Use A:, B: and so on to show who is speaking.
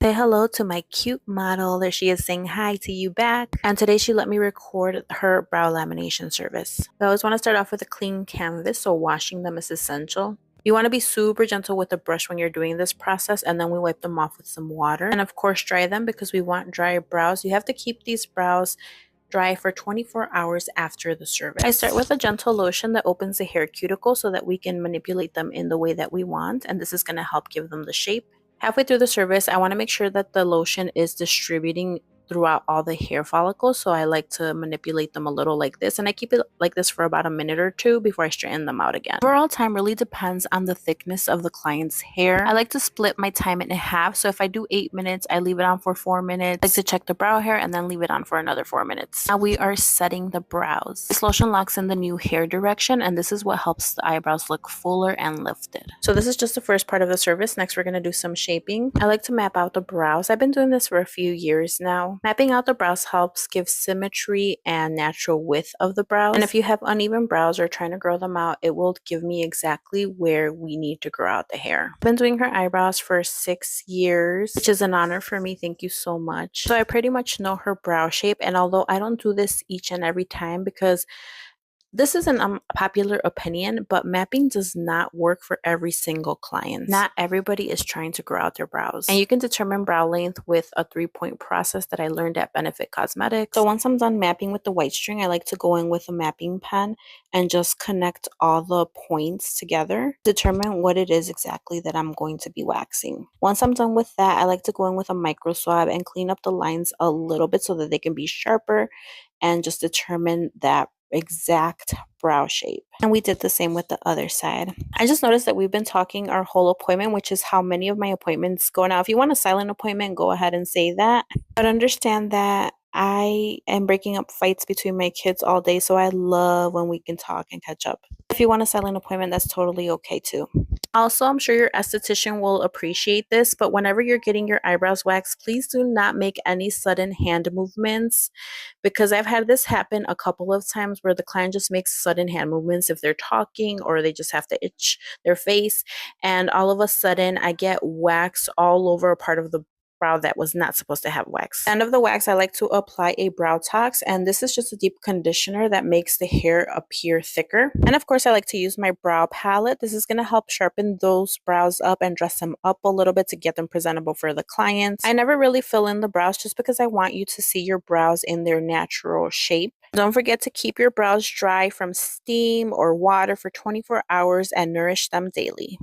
A: Say hello to my cute model. There she is saying hi to you back. And today she let me record her brow lamination service. I always want to start off with a clean canvas, so washing them is essential. You want to be super gentle with the brush when you're doing this process, and then we wipe them off with some water. And of course, dry them because we want dry brows. You have to keep these brows dry for 24 hours after the service. I start with a gentle lotion that opens the hair cuticle so that we can manipulate them in the way that we want, and this is going to help give them the shape. Halfway through the service, I want to make sure that the lotion is distributing throughout all the hair follicles, so I like to manipulate them a little like this, and I keep it like this for about a minute or two before I straighten them out again. Overall time really depends on the thickness of the client's hair. I like to split my time in half, so if I do 8 minutes, I leave it on for 4 minutes. I like to check the brow hair and then leave it on for another 4 minutes. Now we are setting the brows. This lotion locks in the new hair direction, and this is what helps the eyebrows look fuller and lifted. So this is just the first part of the service. Next we're going to do some shaping. I like to map out the brows. I've been doing this for a few years now. Mapping out the brows helps give symmetry and natural width of the brows. And if you have uneven brows or trying to grow them out, it will give me exactly where we need to grow out the hair. I've been doing her eyebrows for 6 years, which is an honor for me. Thank you so much. So I pretty much know her brow shape, and although I don't do this each and every time because this is an unpopular opinion, but mapping does not work for every single client. Not everybody is trying to grow out their brows. And you can determine brow length with a 3-point process that I learned at Benefit Cosmetics. So once I'm done mapping with the white string, I like to go in with a mapping pen and just connect all the points together, determine what it is exactly that I'm going to be waxing. Once I'm done with that, I like to go in with a micro swab and clean up the lines a little bit so that they can be sharper and just determine that exact brow shape. And we did the same with the other side. I just noticed that we've been talking our whole appointment, which is how many of my appointments go. Now, if you want a silent appointment, go ahead and say that. But understand that I am breaking up fights between my kids all day, so I love when we can talk and catch up. If you want a silent appointment, that's totally okay too. Also, I'm sure your esthetician will appreciate this, but whenever you're getting your eyebrows waxed, please do not make any sudden hand movements, because I've had this happen a couple of times where the client just makes sudden hand movements if they're talking or they just have to itch their face, and all of a sudden I get wax all over a part of the brow that was not supposed to have wax. End of the wax, I like to apply a brow tox, and this is just a deep conditioner that makes the hair appear thicker. And of course, I like to use my brow palette. This is going to help sharpen those brows up and dress them up a little bit to get them presentable for the clients. I never really fill in the brows just because I want you to see your brows in their natural shape. Don't forget to keep your brows dry from steam or water for 24 hours and nourish them daily.